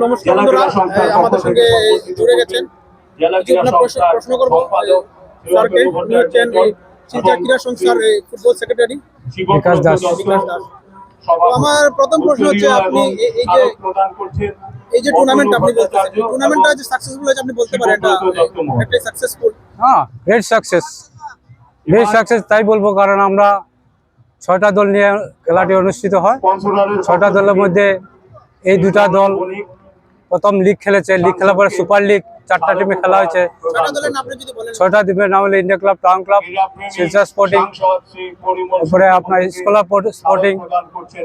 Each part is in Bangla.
নমস্কার বন্ধুরা, আমাদের সঙ্গে জুড়ে গেছেন। প্রশ্ন করবো স্যারকে। উনি হচ্ছেন শিলচর ক্রীড়া সংস্থার ফুটবল সেক্রেটারি বিকাশ দাস। তো আমার প্রথম প্রশ্ন হচ্ছে, আপনি এই যে টুর্নামেন্ট আপনি বলতেছেন, টুর্নামেন্টটা যে সাকসেসফুল হয়েছে, আপনি বলতে পারেন এটা সাকসেসফুল? হ্যাঁ, গ্রেট সাকসেস তাই বলবো, কারণ আমরা 6টা দল নিয়ে খেলাটি অনুষ্ঠিত হয়। 6টা দলের মধ্যে এই 2টা দল প্রথম লিগ খেলেছে, লিগ খেলার পরে সুপার লিগ 4টা টিমে খেলা হয়েছে। 6টা টিমের নাম হলো India club, town club, Silchar sporting, তারপরে আপনার scholar sporting,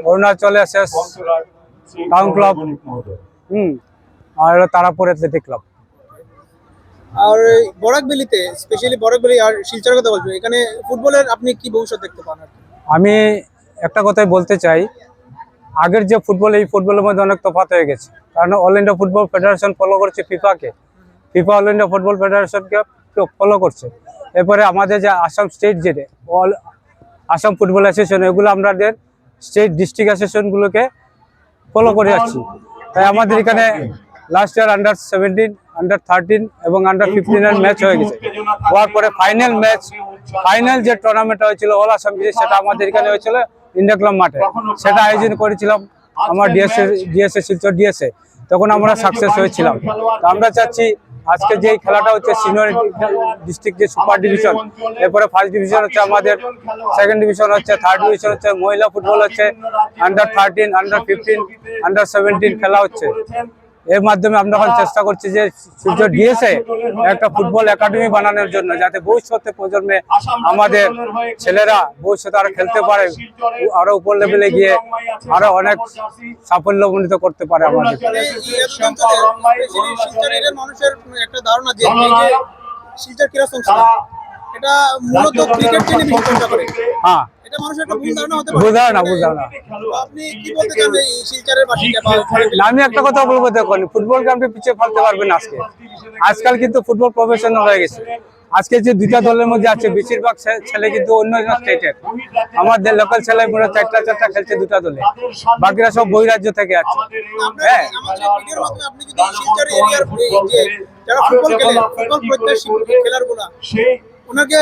Arunachal SS, town club, আর তারাপুর অ্যাথলেটিক ক্লাব। আর বরাকবেলিতে, স্পেশালি বরাকবেলি আর শিলচরের কথা বলছো, এখানে ফুটবলের আপনি কি ভবিষ্যৎ দেখতে পান? আমি একটা কথাই বলতে চাই, আগের যে ফুটবল, এই ফুটবলের মধ্যে অনেক তফাৎ হয়ে গেছে। কারণ all India football federation follow করছে ফিফাকে, ফিফা অল ইন্ডিয়া ফুটবল ফেডারেশনকে ফলো করছে। এরপরে আমাদের যে আসাম স্টেট, যেটা আসাম ফুটবল অ্যাসোসিয়েশন, এগুলো আমাদের স্টেট ডিস্ট্রিক্ট অ্যাসোসিয়েশনগুলোকে ফলো করে যাচ্ছি। তাই আমাদের এখানে লাস্ট ইয়ার আন্ডার 17, আন্ডার 13 এবং আন্ডার 15 ম্যাচ হয়ে গেছে। হওয়ার পরে ফাইনাল যে টুর্নামেন্ট হয়েছিল অল আসাম, সেটা আমাদের এখানে হয়েছিল ইন্ডিয়া ক্লাব মাঠে। সেটা আয়োজন করেছিলাম আমার ডিএসএ শিলচর ডিএসএ। তখন আমরা সাকসেস হয়েছিলাম। তো আমরা চাচ্ছি আজকে যে খেলাটা হচ্ছে সিনিয়র ডিস্ট্রিক্ট যে সুপার ডিভিশন, এরপরে ফার্স্ট ডিভিশন হচ্ছে আমাদের, সেকেন্ড ডিভিশন হচ্ছে, থার্ড ডিভিশন হচ্ছে, মহিলা ফুটবল হচ্ছে, আন্ডার 13, আন্ডার 15, আন্ডার 17 খেলা হচ্ছে। এর মাধ্যমে আমরা এখন চেষ্টা করছি যে শিলচর ডিএসএ একটা ফুটবল একাডেমি বানানোর জন্য, যাতে ভবিষ্যতে প্রজন্মে আমাদের ছেলেরা ভবিষ্যতে আরো খেলতে পারে, আরো উপর লেভেলে গিয়ে আরো অনেক সাফল্যমণ্ডিত করতে পারে আমাদের। মানুষের একটা ধারণা যে শিলচর ক্রীড়া সংস্থা এটা মূলত ক্রিকেট নিয়ে বিশেষজ্ঞ করে। হ্যাঁ, এটা মানুষের একটা ভুল ধারণা হতে পারে। ভুল ধারণা। আপনি কি বলতে চান এই শিলচরের বাসিন্দা? আমি একটা কথা বলবো, দেখুন, ফুটবলকে আপনি পিছিয়ে ফেলতে পারবেন আজকাল কিন্তু ফুটবল প্রফেশনাল হয়ে গেছে। আজকে যে 2টা দলের মধ্যে আছে, বেশিরভাগ ছেলে কিন্তু অন্য স্টেটের। আমাদের লোকাল ছেলে পুরো 4টা খেলছে 2টা দলে, বাকিরা সব বহিরাজ্য থেকে আছে। হ্যাঁ, আপনি যদি শিলচর এরিয়ার যারা ফুটবল খেলে, ফুটবল প্রত্যাশী খেলারগুলা, ওনাকে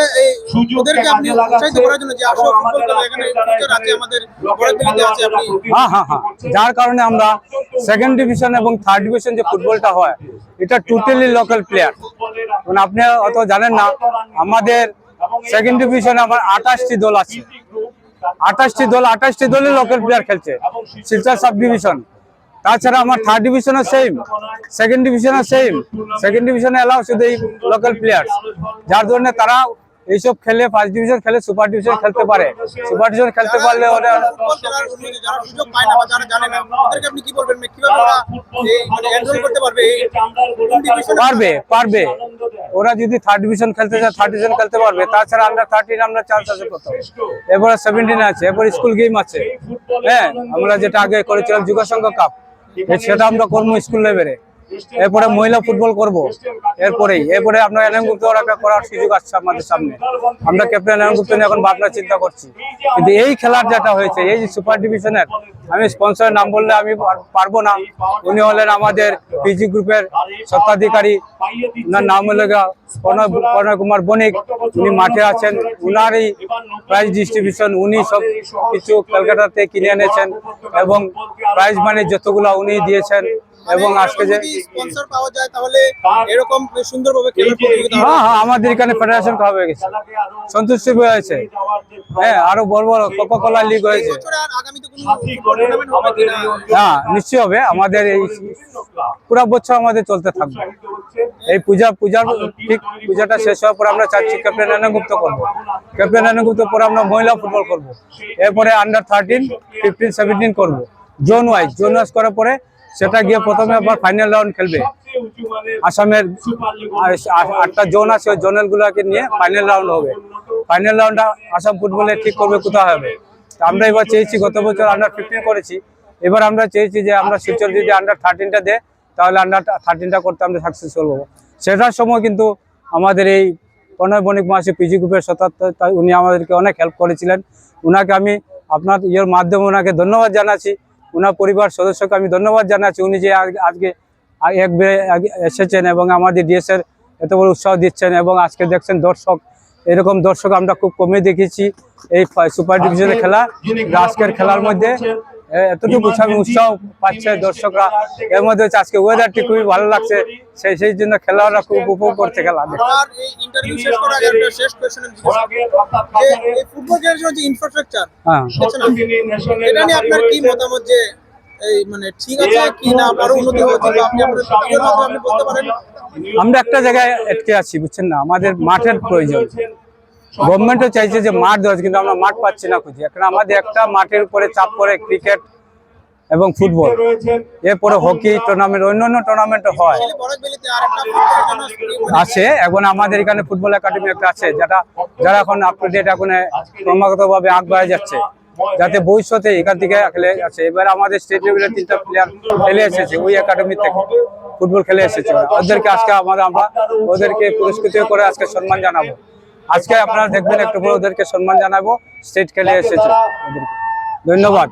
ওদেরকে আপনি উৎসাহিত করার জন্য যে আসো ফুটবল খেলা, এখানে ফিউচার আছে, আমাদের বরাকবেলিতে আছে, আপনি হ্যাঁ, যার কারণে আমরা সেকেন্ড ডিভিশন এবং থার্ড ডিভিশন যে ফুটবলটা হয়, এটা টোটালি লোকাল প্লেয়ার। মানে আপনি অত জানেন না, আমাদের সেকেন্ড ডিভিশনে আমার 28টি দল আছে। 28টি দলে লোকাল প্লেয়ার খেলছে শিলচর সাব ডিভিশন। তাছাড়া আমার থার্ড ডিভিশনও সেম, সেকেন্ড ডিভিশনও সেম। সেকেন্ড ডিভিশনে এলাও শুধু এই লোকাল প্লেয়ার, যার জন্য তারা এইসব খেলে ফার্স্ট ডিভিশন খেলে সুপার ডিভিশন খেলতে পারে। সুপার ডিভিশন খেলতে পারলে ওরা সুযোগ পায় না বা যারা জানে না, ওদেরকে আপনি কি বলবেন, কিভাবে ওরা এনরোল করতে পারবে? পারবে। ওরা যদি থার্ড ডিভিশন খেলতে চায়, থার্ড ডিভিশন খেলতে পারবে। তাছাড়া আন্ডার 13 আমরা চান্স আছে প্রথম, এরপরে 17 আছে, এরপর স্কুল গেম আছে। হ্যাঁ, আমরা যেটা আগে করেছিলাম যুব সংঘ কাপ, সেটা আমরা করবো স্কুল লেভেলে। এরপরে মহিলা ফুটবল করব। এরপরে আমরা এনএম গুপ্ত করার সুযোগ আসছে আমাদের সামনে। আমরা ক্যাপ্টেন এনএম গুপ্ত নিয়ে এখন ভাবনা চিন্তা করছি। কিন্তু এই খেলার যেটা হয়েছে, এই সুপার ডিভিশনের, আমি স্পন্সরের নাম বললে আমি পারবো না। উনি হলেন আমাদের পিজি গ্রুপের স্বত্বাধিকারী, ওনার নাম হলো প্রণয় কুমার বণিক। উনি মাঠে আছেন, উনারই প্রাইজ ডিস্ট্রিবিউশন উনি সব কিছু কলকাতাতে কিনে এনেছেন এবং প্রাইজ মানি যতগুলো উনি দিয়েছেন। এবং আজকে যে স্পন্সর পাওয়া যায়, তাহলে এরকম সুন্দরভাবে খেলার প্রতিযোগিতা। হ্যাঁ, আমাদের এখানে ফেডারেশন ক্লাব হয়ে গেছে, সন্তুষ্টি হয়েছে। হ্যাঁ, আরো বড় কোকা-কোলা লিগ হয়েছে। হ্যাঁ, নিশ্চয়ই হবে। আমাদের এই পুরো বছর আমাদের চলতে থাকবে। এই পূজাটা শেষ হওয়ার পর আমরা চাচ্ছি ক্যাপ্টেন এনএম গুপ্ত করবো। ক্যাপ্টেন এনএম গুপ্ত পরে আমরা মহিলা ফুটবল করবো। এরপরে আন্ডার 13, 15, 17 করবো। জোন ওয়াইজ করার পরে সেটা গিয়ে প্রথমে আবার ফাইনাল রাউন্ড খেলবে। আসামের 8টা জোন আছে, ওই জোনাল গুলাকে নিয়ে ফাইনাল রাউন্ড হবে। ফাইনাল রাউন্ডটা আসাম ফুটবলে ঠিক করবে কোথায় হবে। আমরা এবার চেয়েছি, গত বছর আন্ডার 15 করেছি, এবার আমরা চেয়েছি যে আমরা শিলচর যদি আন্ডার 13টা দেয়, তাহলে আন্ডার 13টা করতে আমরা সাকসেসফুল হবো। সেটার সময় কিন্তু আমাদের এই প্রণয় বণিক মহাশয় পিজি গ্রুপের সত্তা, উনি আমাদেরকে অনেক হেল্প করেছিলেন। উনাকে আমি আপনার মাধ্যমে ওনাকে ধন্যবাদ জানাচ্ছি ওনার পরিবার সদস্যকে আমি ধন্যবাদ জানাচ্ছি। উনি যে আজকে এসেছেন এবং আমাদের ডিএসের এত বড় উৎসাহ দিচ্ছেন, এবং আজকে দেখছেন দর্শক, এরকম দর্শক আমরা খুব কমে দেখেছি এই সুপার ডিভিশনের খেলা। আজকের খেলার মধ্যে এতটুকু উৎসাহ পাচ্ছে দর্শকরা। এর মধ্যে হচ্ছে আজকে ওয়েদারটি খুবই ভালো লাগছে, সেই জন্য খেলাটা খুব উপভোগ করছে খেলা। আর এই ইন্টারভিউ শেষ করার আগে একটা শেষ কোশ্চেন যে এই ফুটবল খেলার জন্য যে ইনফ্রাস্ট্রাকচার এটা নিয়ে আপনার কি মতামত, যে এই মানে ঠিক আছে কি না, আরো উন্নতি হচ্ছে, বা আপনি আপনার ভিডিওর মাধ্যমে আপনি বলতে পারেন? আমরা একটা জায়গায় আটকে আছি, বুঝছেন না, আমাদের মাঠের প্রয়োজন। গভর্নমেন্টও চাইছে যে মাঠ দেওয়া, কিন্তু আমরা মাঠ পাচ্ছি না খুঁজে। এখন আমাদের একটা মাঠের উপরে চাপ পড়ে ক্রিকেট এবং ফুটবল, এরপরে হকি টুর্নামেন্ট, অন্যান্য টুর্নামেন্টও হয় বরাকবেলিতে আরেকটা ফুটবলের জন্য আছে। এখন আমাদের এখানে ফুটবল একাডেমি একটা আছে, যারা এখন আপ টু ডেট, এখন ক্রমাগতভাবে আগ বাড়ে যাচ্ছে, যাতে ভবিষ্যতে এখান থেকে খেলে আছে। এবার আমাদের স্টেট লেভেলের 3টা প্লেয়ার খেলে এসেছে ওই একাডেমি থেকে, ফুটবল খেলে এসেছে। ওদেরকে আজকে আমরা ওদেরকে পুরস্কৃত করে আজকে সম্মান জানাবো। আজকে আপনারা দেখবেন একটু পরে ওদেরকে সম্মান জানাবো, স্টেট খেলে এসেছে ওদেরকে। ধন্যবাদ।